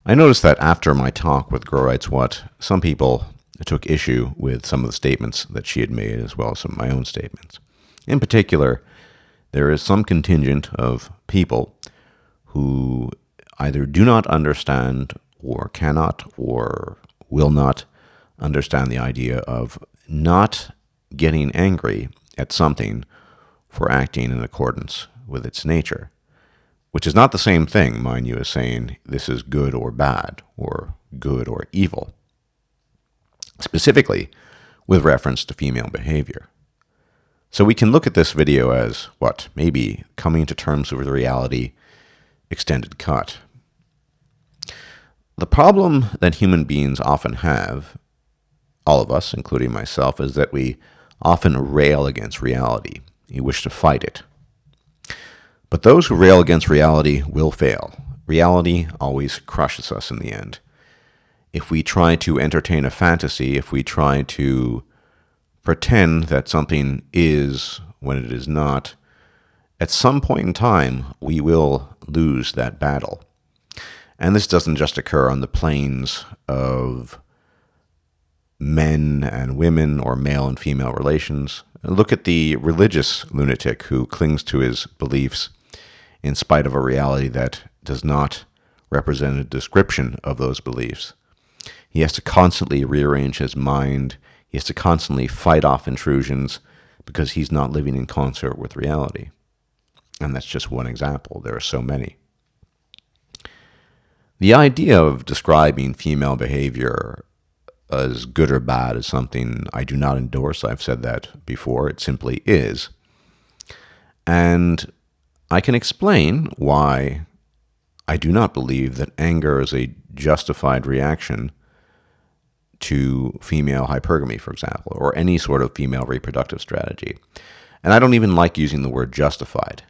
I noticed that after my talk with Grow Writes What, some people took issue with some of the statements that she had made, as well as some of my own statements. In particular, there is some contingent of people who either do not understand or cannot or will not understand the idea of not getting angry at something for acting in accordance with its nature, which is not the same thing, mind you, as saying this is good or bad or good or evil, specifically with reference to female behavior. So we can look at this video as what? Maybe coming to terms with reality extended cut. The problem that human beings often have, all of us, including myself, is that we often rail against reality. You wish to fight it. But those who rail against reality will fail. Reality always crushes us in the end. If we try to entertain a fantasy, if we try to pretend that something is when it is not, at some point in time, we will lose that battle. And this doesn't just occur on the planes of men and women or male and female relations. Look at the religious lunatic who clings to his beliefs in spite of a reality that does not represent a description of those beliefs. He has to constantly rearrange his mind. He has to constantly fight off intrusions because he's not living in concert with reality. And that's just one example. There are so many. The idea of describing female behavior as good or bad is something I do not endorse. I've said that before. It simply is. And I can explain why I do not believe that anger is a justified reaction to female hypergamy, for example, or any sort of female reproductive strategy. And I don't even like using the word justified,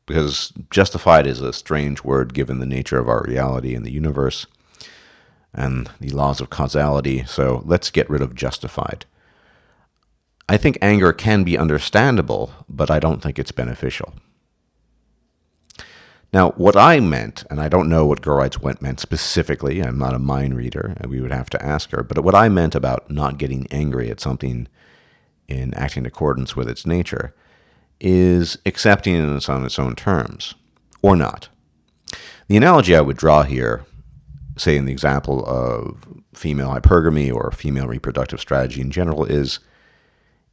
because justified is a strange word given the nature of our reality in the universe and the laws of causality, so let's get rid of justified. I think anger can be understandable, but I don't think it's beneficial. Now, what I meant, and I don't know what Grow Writes What meant specifically, I'm not a mind reader, and we would have to ask her, but what I meant about not getting angry at something in acting in accordance with its nature is accepting it on its own terms, or not. The analogy I would draw here, say in the example of female hypergamy or female reproductive strategy in general, is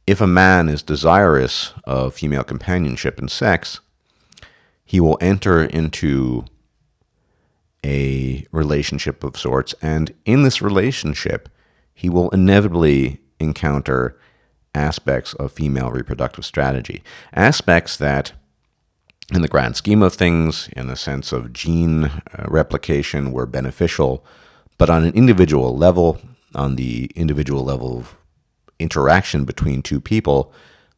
if a man is desirous of female companionship and sex, he will enter into a relationship of sorts, and in this relationship, he will inevitably encounter aspects of female reproductive strategy. Aspects that, in the grand scheme of things, in the sense of gene replication, were beneficial, but on an individual level, on the individual level of interaction between two people,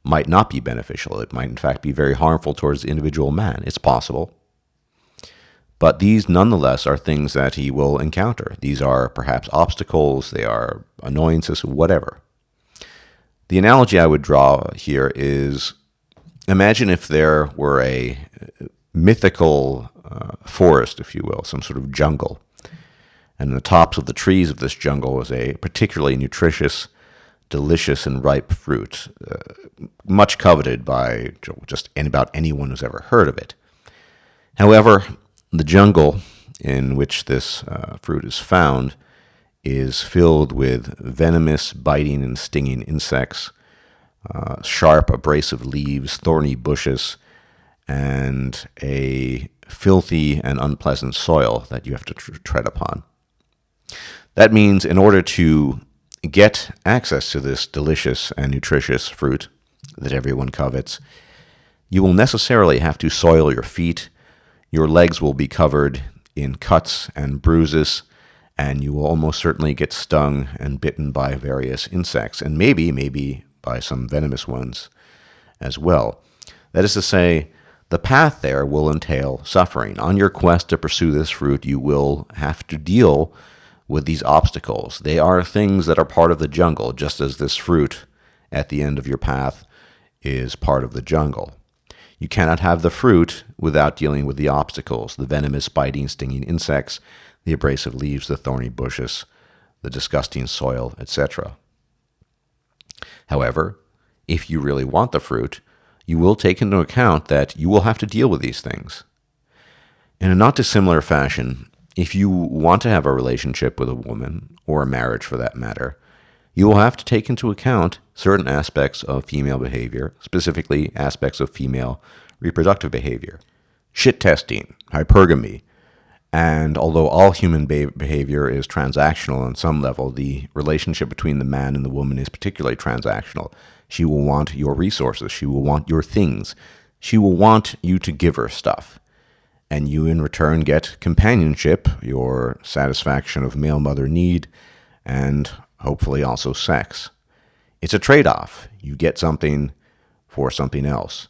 might not be beneficial. It might, in fact, be very harmful towards the individual man. It's possible. But these, nonetheless, are things that he will encounter. These are perhaps obstacles, they are annoyances, whatever. The analogy I would draw here is, imagine if there were a mythical forest, if you will, some sort of jungle. And in the tops of the trees of this jungle was a particularly nutritious, delicious, and ripe fruit, much coveted by just about anyone who's ever heard of it. However, the jungle in which this fruit is found is filled with venomous, biting, and stinging insects, sharp, abrasive leaves, thorny bushes, and a filthy and unpleasant soil that you have to tread upon. That means in order to get access to this delicious and nutritious fruit that everyone covets, you will necessarily have to soil your feet. Your legs will be covered in cuts and bruises, and you will almost certainly get stung and bitten by various insects, and maybe by some venomous ones as well. That is to say, the path there will entail suffering. On your quest to pursue this fruit, you will have to deal with these obstacles. They are things that are part of the jungle, just as this fruit at the end of your path is part of the jungle. You cannot have the fruit without dealing with the obstacles, the venomous, biting, stinging insects, the abrasive leaves, the thorny bushes, the disgusting soil, etc. However, if you really want the fruit, you will take into account that you will have to deal with these things. In a not dissimilar fashion, if you want to have a relationship with a woman, or a marriage for that matter, you will have to take into account certain aspects of female behavior, specifically aspects of female reproductive behavior. Shit testing, hypergamy, and although all human behavior is transactional on some level, the relationship between the man and the woman is particularly transactional. She will want your resources. She will want your things. She will want you to give her stuff. And you in return get companionship, your satisfaction of male mother need, and hopefully also sex. It's a trade-off. You get something for something else.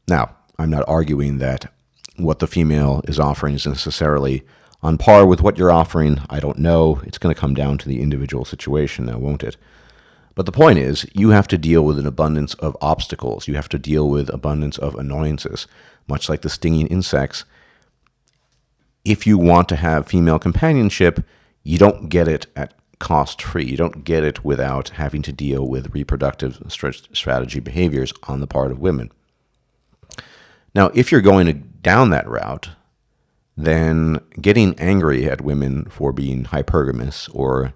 Now, I'm not arguing that what the female is offering is necessarily on par with what you're offering. I don't know. It's going to come down to the individual situation now, won't it? But the point is, you have to deal with an abundance of obstacles. You have to deal with abundance of annoyances, much like the stinging insects. If you want to have female companionship, you don't get it at cost-free. You don't get it without having to deal with reproductive strategy behaviors on the part of women. Now, if you're going down that route, then getting angry at women for being hypergamous or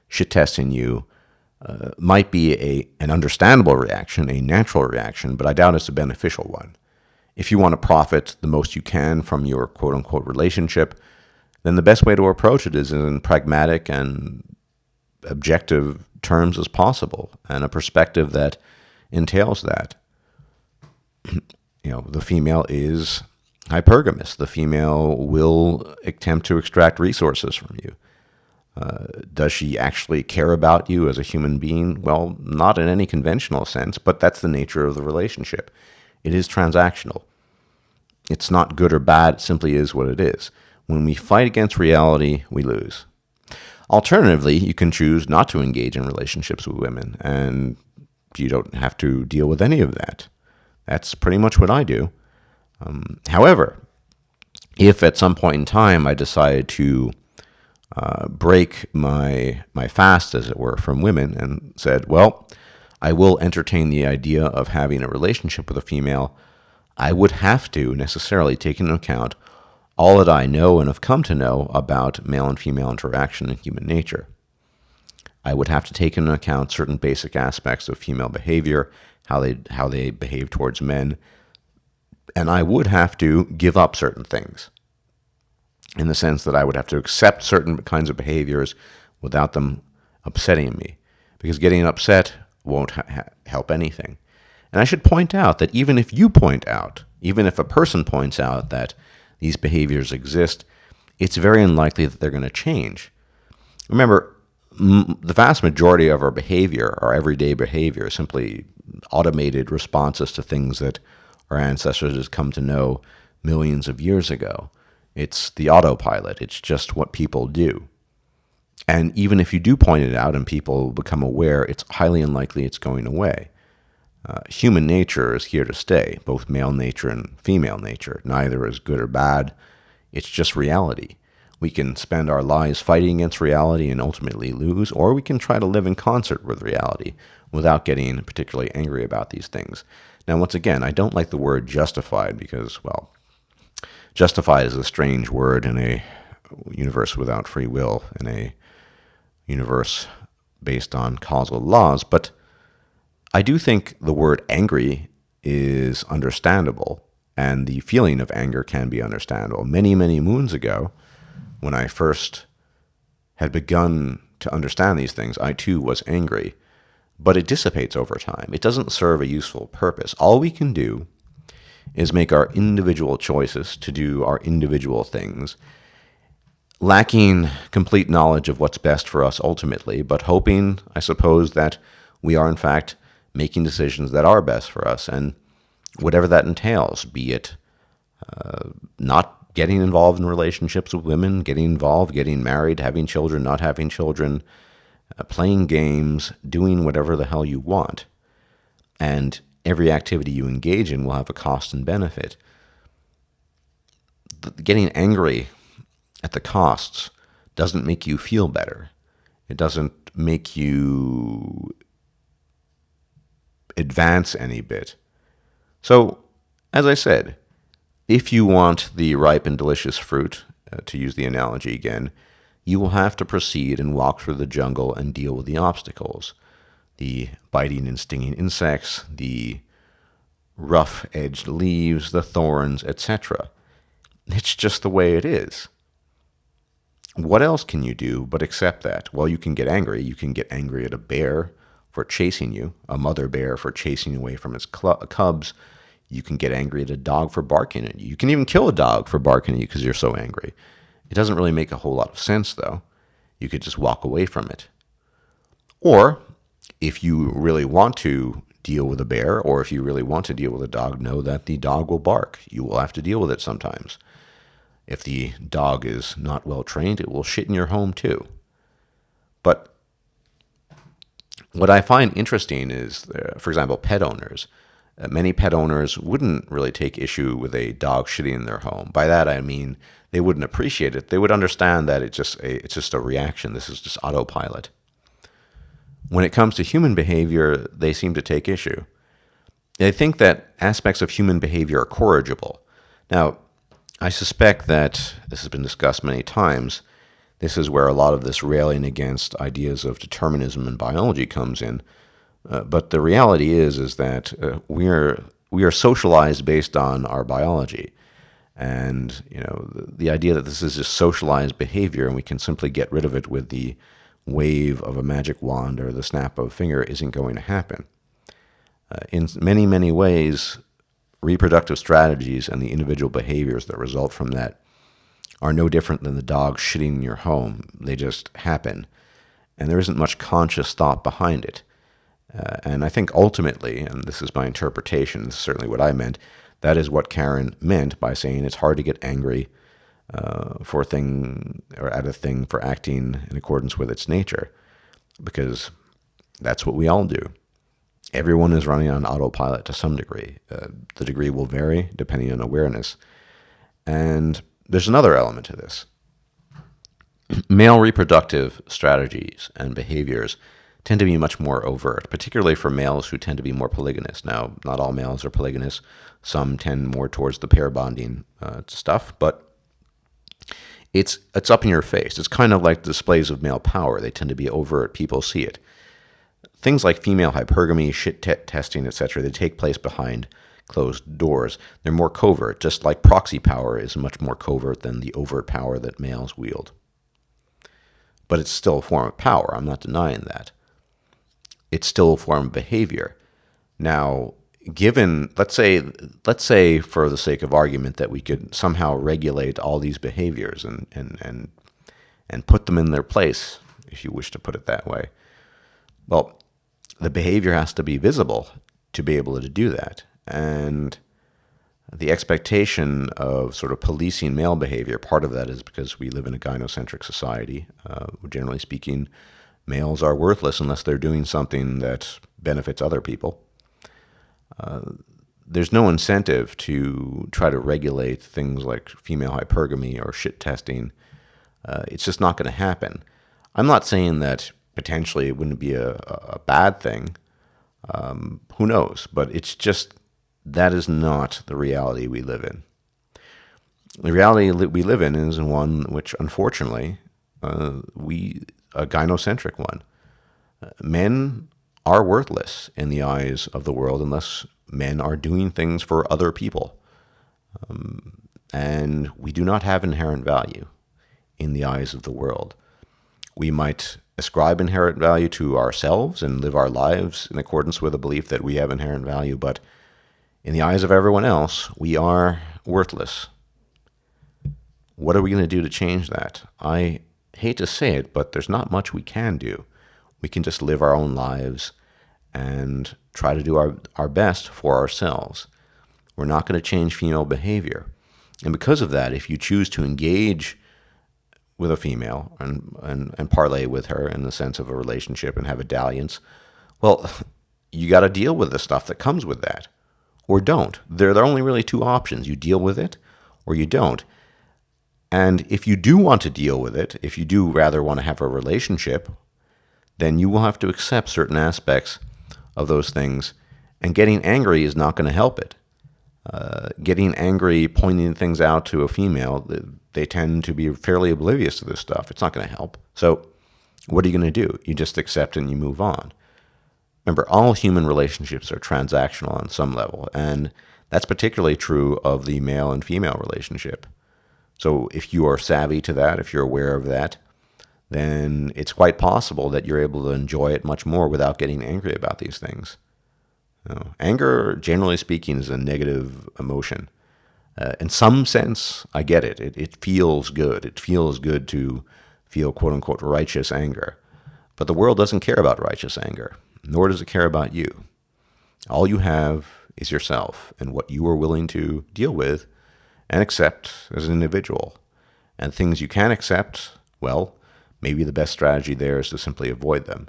shit-testing you might be an understandable reaction, a natural reaction, but I doubt it's a beneficial one. If you want to profit the most you can from your quote-unquote relationship, then the best way to approach it is in pragmatic and objective terms as possible, and a perspective that entails that. The female is hypergamous. The female will attempt to extract resources from you. Does she actually care about you as a human being? Well, not in any conventional sense, but that's the nature of the relationship. It is transactional. It's not good or bad. It simply is what it is. When we fight against reality, we lose. Alternatively, you can choose not to engage in relationships with women, and you don't have to deal with any of that. That's pretty much what I do. However, if at some point in time I decided to break my fast, as it were, from women and said, well, I will entertain the idea of having a relationship with a female, I would have to necessarily take into account all that I know and have come to know about male and female interaction and human nature. I would have to take into account certain basic aspects of female behavior, how they behave towards men, and I would have to give up certain things, in the sense that I would have to accept certain kinds of behaviors without them upsetting me, because getting upset won't help anything. And I should point out that even if a person points out that these behaviors exist, it's very unlikely that they're going to change. Remember, the vast majority of our behavior, our everyday behavior, is simply automated responses to things that our ancestors have come to know millions of years ago. It's the autopilot. It's just what people do. And even if you do point it out and people become aware, it's highly unlikely it's going away. Human nature is here to stay, both male nature and female nature. Neither is good or bad. It's just reality. We can spend our lives fighting against reality and ultimately lose, or we can try to live in concert with reality without getting particularly angry about these things. Now, once again, I don't like the word justified because, well, justified is a strange word in a universe without free will, in a universe based on causal laws, but I do think the word angry is understandable, and the feeling of anger can be understandable. Many, many moons ago, when I first had begun to understand these things, I too was angry, but it dissipates over time. It doesn't serve a useful purpose. All we can do is make our individual choices to do our individual things, lacking complete knowledge of what's best for us ultimately, but hoping, I suppose, that we are in fact making decisions that are best for us, and whatever that entails, be it not getting involved in relationships with women, getting involved, getting married, having children, not having children, playing games, doing whatever the hell you want. And every activity you engage in will have a cost and benefit. Getting angry at the costs doesn't make you feel better. It doesn't make you advance any bit. So, as I said, if you want the ripe and delicious fruit, to use the analogy again, you will have to proceed and walk through the jungle and deal with the obstacles. The biting and stinging insects, the rough-edged leaves, the thorns, etc. It's just the way it is. What else can you do but accept that? Well, you can get angry. You can get angry at a bear for chasing you, a mother bear for chasing away from its cubs. You can get angry at a dog for barking at you. You can even kill a dog for barking at you because you're so angry. It doesn't really make a whole lot of sense, though. You could just walk away from it. Or, if you really want to deal with a bear, or if you really want to deal with a dog, know that the dog will bark. You will have to deal with it sometimes. If the dog is not well trained, it will shit in your home too. But what I find interesting is, for example, pet owners. Many pet owners wouldn't really take issue with a dog shitting in their home. By that I mean they wouldn't appreciate it. They would understand that it's just a reaction. This is just autopilot. When it comes to human behavior, they seem to take issue. They think that aspects of human behavior are corrigible. Now, I suspect that this has been discussed many times. This is where a lot of this railing against ideas of determinism in biology comes in. But the reality is that we are socialized based on our biology. And the idea that this is just socialized behavior and we can simply get rid of it with the wave of a magic wand or the snap of a finger isn't going to happen. In many, many ways, reproductive strategies and the individual behaviors that result from that are no different than the dog shitting in your home. They just happen. And there isn't much conscious thought behind it. And I think ultimately, and this is my interpretation, this is certainly what I meant, that is what Karen meant by saying it's hard to get angry for a thing or at a thing for acting in accordance with its nature, because that's what we all do. Everyone is running on autopilot to some degree. The degree will vary depending on awareness. And there's another element to this. Male reproductive strategies and behaviors tend to be much more overt, particularly for males who tend to be more polygynous. Now, not all males are polygynous. Some tend more towards the pair bonding stuff, but it's up in your face. It's kind of like displays of male power. They tend to be overt. People see it. Things like female hypergamy, shit testing, etc., they take place behind closed doors. They're more covert, just like proxy power is much more covert than the overt power that males wield. But it's still a form of power. I'm not denying that. It's still a form of behavior. Now, given, let's say for the sake of argument that we could somehow regulate all these behaviors and put them in their place, if you wish to put it that way. Well, the behavior has to be visible to be able to do that. And the expectation of sort of policing male behavior, part of that is because we live in a gynocentric society. Generally speaking, males are worthless unless they're doing something that benefits other people. There's no incentive to try to regulate things like female hypergamy or shit testing. It's just not going to happen. I'm not saying that potentially it wouldn't be a bad thing. Who knows? But it's just, that is not the reality we live in. The reality we live in is one which, unfortunately, a gynocentric one. Men are worthless in the eyes of the world unless men are doing things for other people. And we do not have inherent value in the eyes of the world. We might ascribe inherent value to ourselves and live our lives in accordance with a belief that we have inherent value, but in the eyes of everyone else, we are worthless. What are we going to do to change that? I hate to say it, but there's not much we can do. We can just live our own lives and try to do our best for ourselves. We're not going to change female behavior. And because of that, if you choose to engage with a female and parlay with her in the sense of a relationship and have a dalliance, well, you got to deal with the stuff that comes with that. Or don't. There are only really two options. You deal with it or you don't. And if you do want to deal with it, if you do rather want to have a relationship, then you will have to accept certain aspects of those things. And getting angry is not going to help it. Getting angry, pointing things out to a female, they tend to be fairly oblivious to this stuff. It's not going to help. So what are you going to do? You just accept and you move on. Remember, all human relationships are transactional on some level, and that's particularly true of the male and female relationship. So if you are savvy to that, if you're aware of that, then it's quite possible that you're able to enjoy it much more without getting angry about these things. Anger, generally speaking, is a negative emotion. In some sense, I get it. It feels good. It feels good to feel quote-unquote righteous anger. But the world doesn't care about righteous anger, nor does it care about you. All you have is yourself and what you are willing to deal with and accept as an individual. And things you can't accept, well, maybe the best strategy there is to simply avoid them.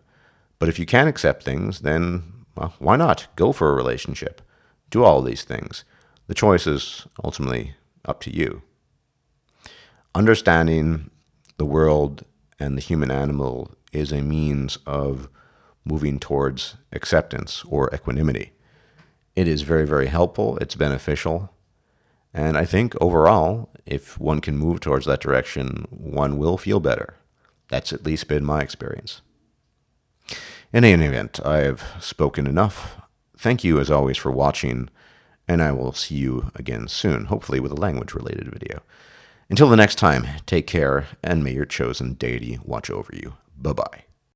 But if you can accept things, then, well, why not? Go for a relationship. Do all these things. The choice is ultimately up to you. Understanding the world and the human animal is a means of moving towards acceptance or equanimity. It is very, very helpful. It's beneficial. And I think overall, if one can move towards that direction, one will feel better. That's at least been my experience. In any event, I have spoken enough. Thank you as always for watching, and I will see you again soon, hopefully with a language-related video. Until the next time, take care, and may your chosen deity watch over you. Bye-bye.